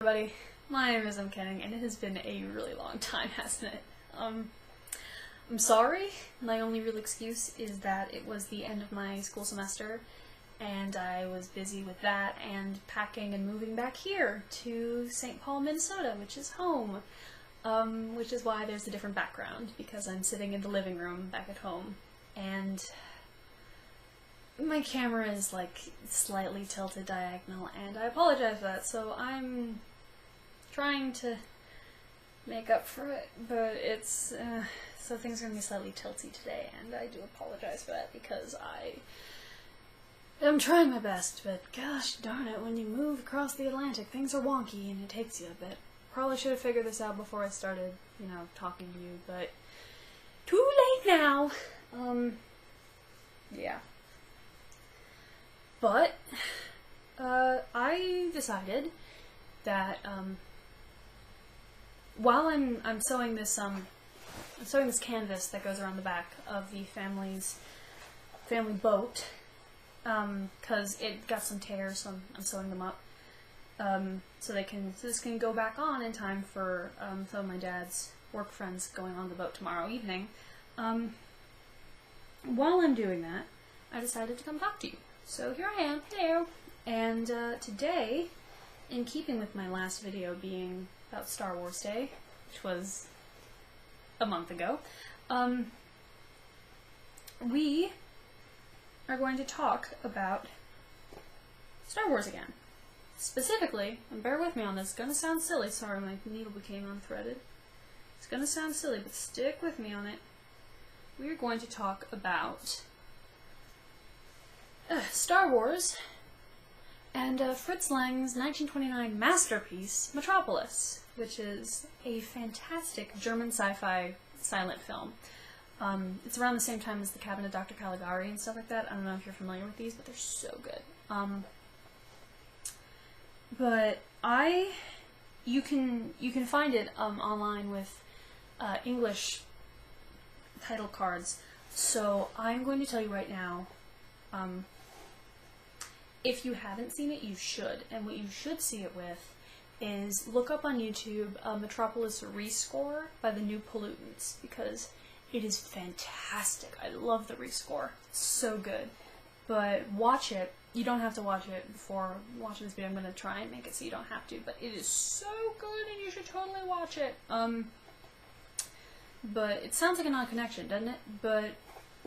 Everybody, my name is Kidding, and it has been a really long time, hasn't it? I'm sorry. My only real excuse is that it was the end of my school semester, and I was busy with that and packing and moving back here to St. Paul, Minnesota, which is home. Which is why there's a different background, because I'm sitting in the living room back at home, and my camera is like slightly tilted diagonal, and I apologize for that, so I'm trying to make up for it, but it's, so things are going to be slightly tilty today, and I do apologize for that because I'm trying my best, but gosh darn it, when you move across the Atlantic, things are wonky and it takes you a bit. Probably should have figured this out before I started, talking to you, but too late now. Yeah. But, I decided that, while I'm sewing this, canvas that goes around the back of the family boat, cause it got some tears, so I'm sewing them up, so this can go back on in time for, some of my dad's work friends going on the boat tomorrow evening. While I'm doing that, I decided to come talk to you. So here I am, hello! And today, in keeping with my last video being about Star Wars Day, which was a month ago, we are going to talk about Star Wars again. Specifically, and bear with me on this, it's gonna sound silly, sorry my needle became unthreaded. It's gonna sound silly, but stick with me on it. We are going to talk about Star Wars, and Fritz Lang's 1929 masterpiece, Metropolis, which is a fantastic German sci-fi silent film. It's around the same time as The Cabinet of Dr. Caligari and stuff like that. I don't know if you're familiar with these, but they're so good. But you can find it online with English title cards. So I'm going to tell you right now. If you haven't seen it, you should. And what you should see it with is look up on YouTube Metropolis Rescore by the New Pollutants, because it is fantastic. I love the rescore. It's so good. But watch it. You don't have to watch it before watching this video. I'm going to try and make it so you don't have to. But it is so good and you should totally watch it. But it sounds like an odd connection, doesn't it? But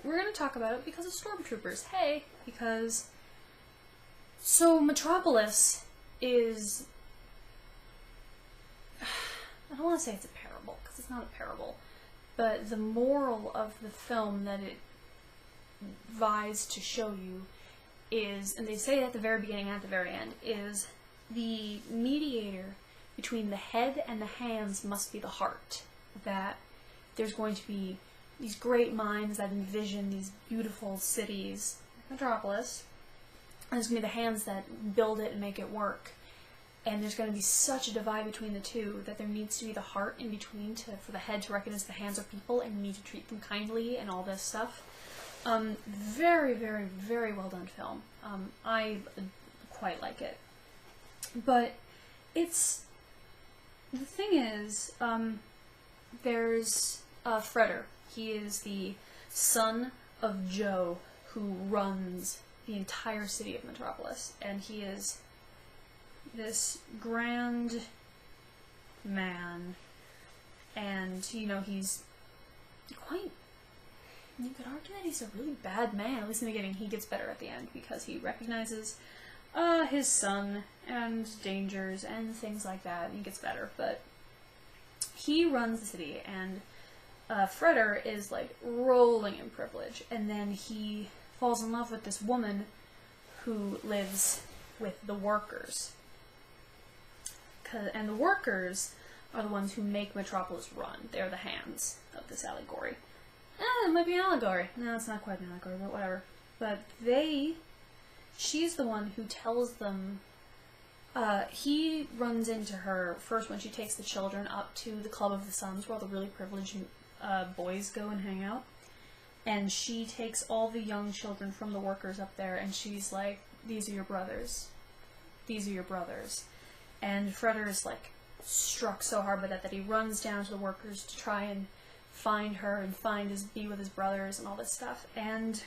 we're going to talk about it because of Stormtroopers. Hey! Because so, Metropolis is, I don't want to say it's a parable, because it's not a parable, but the moral of the film that it vies to show you is, and they say it at the very beginning and at the very end, is the mediator between the head and the hands must be the heart. That there's going to be these great minds that envision these beautiful cities, Metropolis, and there's going to be the hands that build it and make it work. And there's going to be such a divide between the two that there needs to be the heart in between for the head to recognize the hands are people and you need to treat them kindly and all this stuff. Very, very, very well done film. I quite like it. But the thing is, there's Fredder. He is the son of Joe, who runs the entire city of Metropolis, and he is this grand man, and he's quite, you could argue that he's a really bad man, at least in the beginning. He gets better at the end because he recognizes his son and dangers and things like that, and he gets better. But he runs the city, and Fredder is like rolling in privilege, and then he falls in love with this woman who lives with the workers. And the workers are the ones who make Metropolis run. They're the hands of this allegory. It might be an allegory. No, it's not quite an allegory, but whatever. But she's the one who tells them, he runs into her first when she takes the children up to the Club of the Suns, where all the really privileged boys go and hang out. And she takes all the young children from the workers up there, and she's like, these are your brothers. These are your brothers. And Freder is, like, struck so hard by that he runs down to the workers to try and find her and be with his brothers and all this stuff. And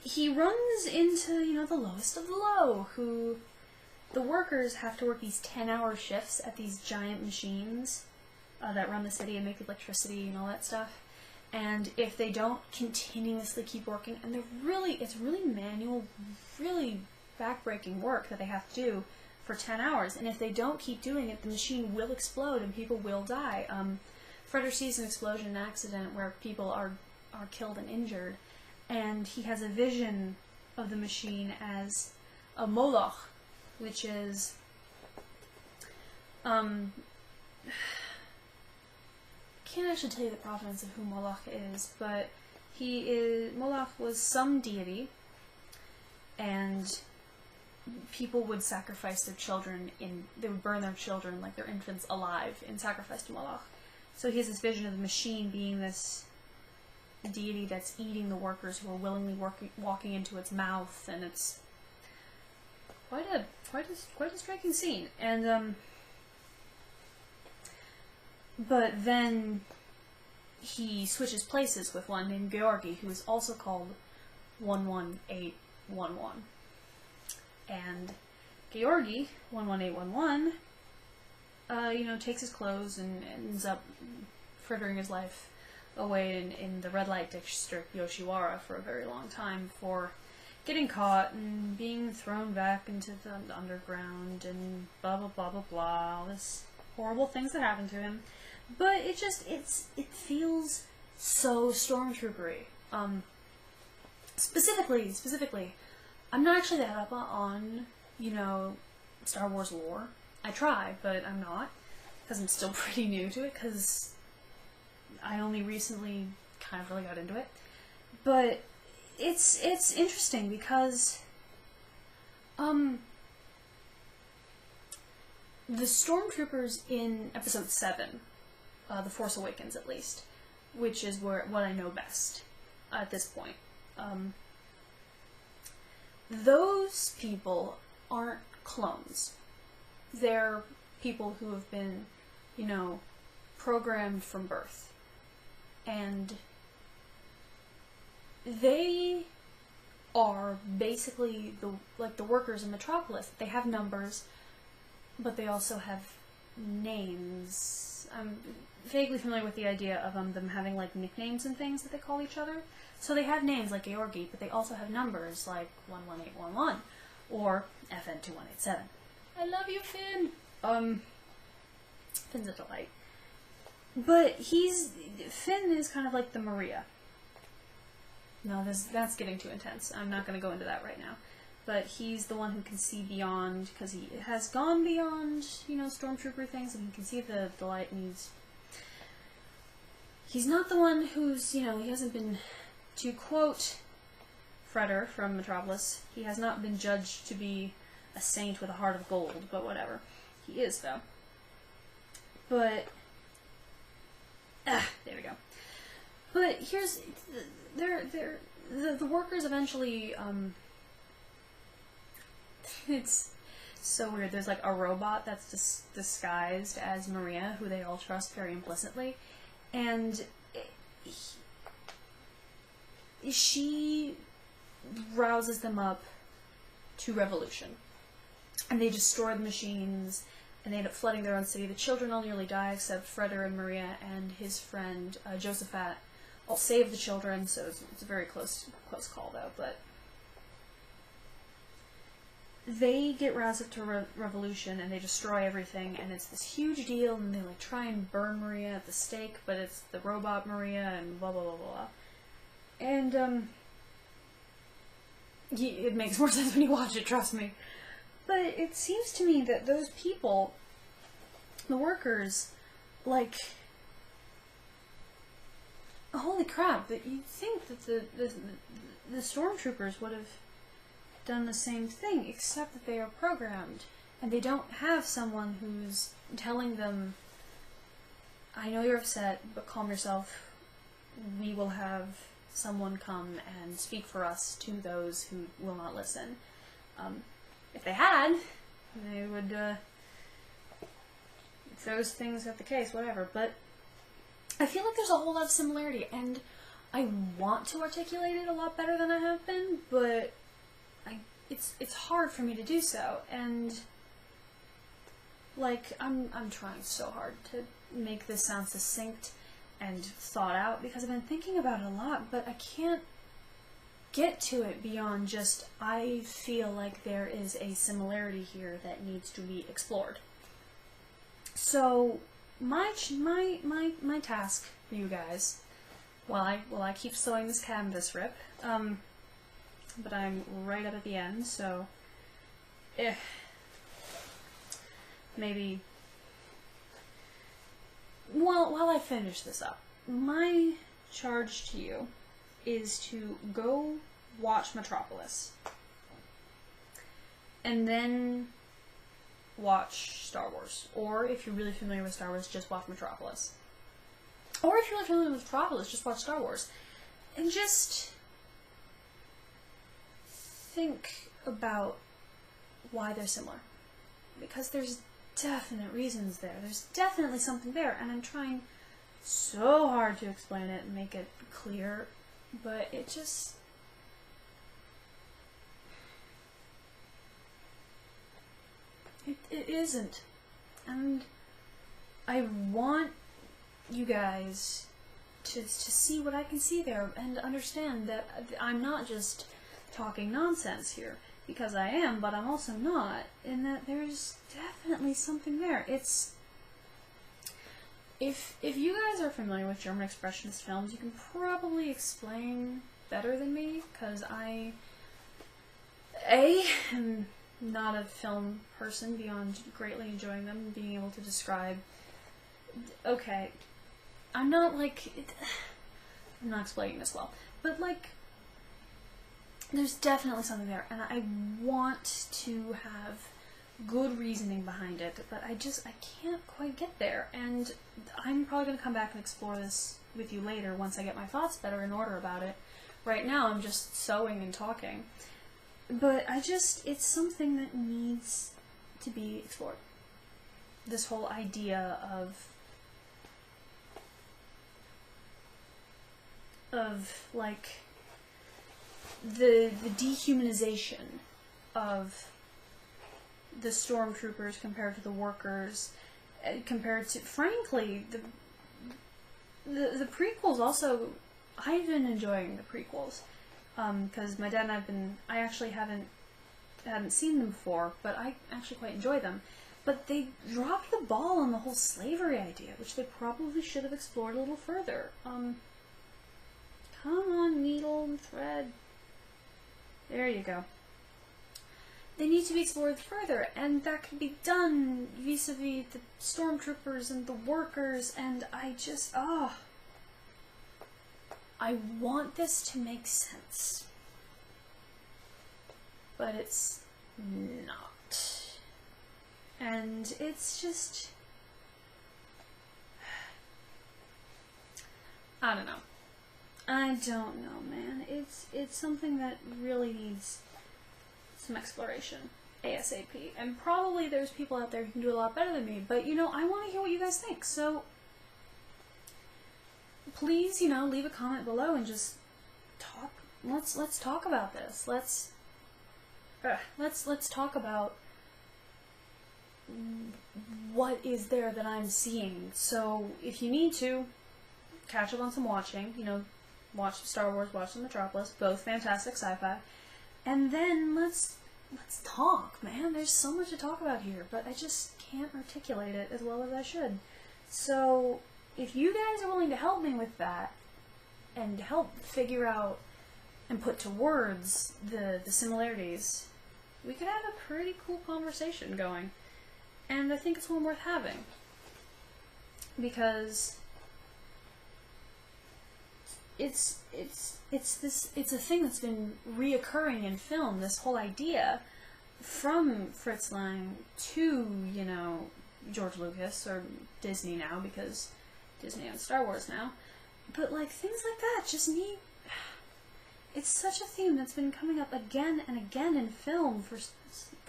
he runs into, you know, the lowest of the low, who the workers have to work these 10-hour shifts at these giant machines that run the city and make electricity and all that stuff. And if they don't continuously keep working, and it's really manual, really backbreaking work that they have to do for 10 hours, and if they don't keep doing it, the machine will explode and people will die. Freder sees an explosion, an accident where people are killed and injured, and he has a vision of the machine as a Moloch, which is can't actually tell you the provenance of who Moloch is, but Moloch was some deity, and people would sacrifice their children they would burn their children, like their infants, alive in sacrifice to Moloch. So he has this vision of the machine being this deity that's eating the workers who are willingly walking into its mouth, and it's quite a striking scene. And but then he switches places with one named Georgi, who is also called 11811. And Georgi, 11811, you know, takes his clothes and ends up frittering his life away in the red light district Yoshiwara for a very long time for getting caught and being thrown back into the underground and blah blah blah blah blah, all this horrible things that happen to him. But it feels so Stormtrooper-y. Specifically, I'm not actually that up on, you know, Star Wars lore. I try, but I'm not, because I'm still pretty new to it, because I only recently kind of really got into it. But it's interesting because the Stormtroopers in Episode 7, The Force Awakens at least, which is what I know best at this point, those people aren't clones. They're people who have been, you know, programmed from birth. And they are basically the workers in Metropolis. They have numbers, but they also have names. I'm vaguely familiar with the idea of them having like nicknames and things that they call each other. So they have names like Georgi, but they also have numbers like 11811 or FN2187. I love you, Finn! Finn's a delight. But Finn is kind of like the Maria. No, that's getting too intense. I'm not going to go into that right now. But he's the one who can see beyond, because he has gone beyond, you know, Stormtrooper things, and he can see the light, and he's not the one who's, you know, he hasn't been, to quote Freder from Metropolis, he has not been judged to be a saint with a heart of gold, but whatever. He is, though. But, there we go. But here's, the workers eventually, it's so weird. There's like a robot that's disguised as Maria, who they all trust very implicitly, and she rouses them up to revolution. And they destroy the machines, and they end up flooding their own city. The children all nearly die, except Freder and Maria and his friend Josephat all save the children, so it's a very close call, though. But they get roused up to revolution, and they destroy everything, and it's this huge deal, and they like try and burn Maria at the stake, but it's the robot Maria, and blah blah blah blah. And it makes more sense when you watch it, trust me. But it seems to me that those people, the workers, like, holy crap, that you'd think that the Stormtroopers would have done the same thing, except that they are programmed, and they don't have someone who's telling them, I know you're upset, but calm yourself, we will have someone come and speak for us to those who will not listen. If they had, they would, if those things are the case, whatever. But I feel like there's a whole lot of similarity, and I want to articulate it a lot better than I have been, but it's hard for me to do so, and like I'm trying so hard to make this sound succinct and thought out because I've been thinking about it a lot, but I can't get to it beyond just I feel like there is a similarity here that needs to be explored. So my task for you guys, while I keep sewing this canvas rip, but I'm right up at the end, so maybe while I finish this up, my charge to you is to go watch Metropolis and then watch Star Wars, or if you're really familiar with Star Wars, just watch Metropolis, or if you're really familiar with Metropolis, just watch Star Wars, and just think about why they're similar, because there's definite reasons there. There's definitely something there, and I'm trying so hard to explain it and make it clear, but it just... It isn't. And I want you guys to see what I can see there and understand that I'm not just talking nonsense here, because I am, but I'm also not, in that there's definitely something there. It's... If you guys are familiar with German Expressionist films, you can probably explain better than me, because I am not a film person beyond greatly enjoying them and being able to describe... Okay, I'm not like... I'm not explaining this well, but like... There's definitely something there, and I want to have good reasoning behind it, but I can't quite get there, and I'm probably going to come back and explore this with you later once I get my thoughts better in order about it. Right now I'm just sewing and talking, but it's something that needs to be explored. This whole idea of like the dehumanization of the Stormtroopers compared to the workers, compared to, frankly, the prequels also. I've been enjoying the prequels, because my dad and I actually hadn't seen them before, but I actually quite enjoy them. But they dropped the ball on the whole slavery idea, which they probably should have explored a little further. Come on, needle and thread. There you go. They need to be explored further, and that can be done vis-a-vis the Stormtroopers and the workers, and I want this to make sense. But it's not. And it's just... I don't know. I don't know, man. It's something that really needs some exploration ASAP. And probably there's people out there who can do a lot better than me, but, I want to hear what you guys think. So, please, leave a comment below and just talk. Let's talk about this. Let's talk about what is there that I'm seeing. So, if you need to, catch up on some watching, watch Star Wars, watch the Metropolis, both fantastic sci-fi, and then let's talk, man. There's so much to talk about here, but I just can't articulate it as well as I should. So, if you guys are willing to help me with that, and help figure out and put to words the similarities, we could have a pretty cool conversation going. And I think it's one worth having. Because it's a thing that's been reoccurring in film, this whole idea, from Fritz Lang to, George Lucas, or Disney now, because Disney owns Star Wars now. But, things like that just need... It's such a theme that's been coming up again and again in film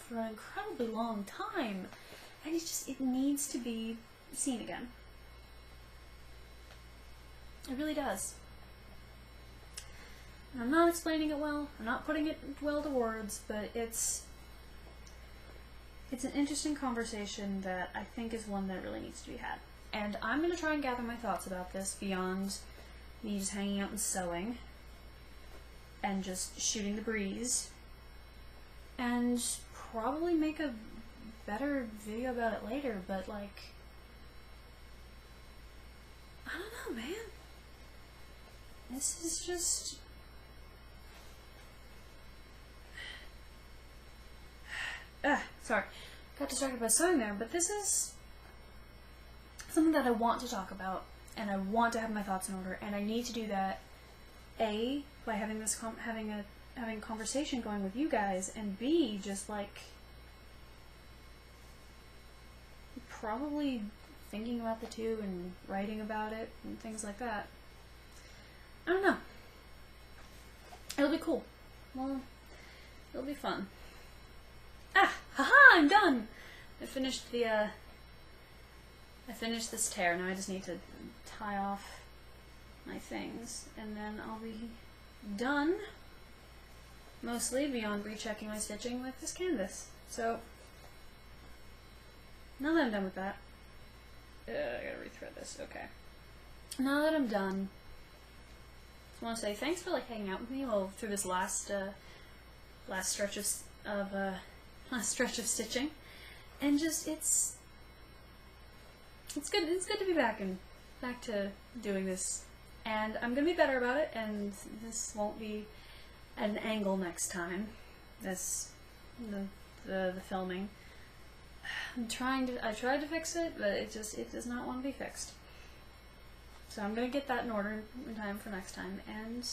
for an incredibly long time, and it needs to be seen again. It really does. And I'm not explaining it well, I'm not putting it well to words, but it's an interesting conversation that I think is one that really needs to be had. And I'm going to try and gather my thoughts about this beyond me just hanging out and sewing and just shooting the breeze, and probably make a better video about it later, but like, I don't know, man. This is just... sorry. Got distracted by sewing there, but this is something that I want to talk about, and I want to have my thoughts in order, and I need to do that, A, by having this having conversation going with you guys, and B, just like probably thinking about the two and writing about it and things like that. I don't know. It'll be cool. Well, it'll be fun. Haha, I'm done! I finished this tear. Now I just need to tie off my things, and then I'll be done, mostly beyond rechecking my stitching with this canvas. So, now that I'm done with that, I gotta rethread this, okay. Now that I'm done, I want to say thanks for like hanging out with me through this last stretch of stitching, and just it's good to be back to doing this, and I'm gonna be better about it, and this won't be at an angle next time. The filming. I tried to fix it, but it does not want to be fixed. So I'm gonna get that in order in time for next time, and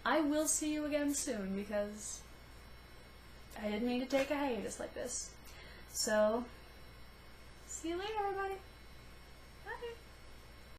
I will see you again soon, because I didn't mean to take a hiatus like this. So, see you later, everybody. Bye.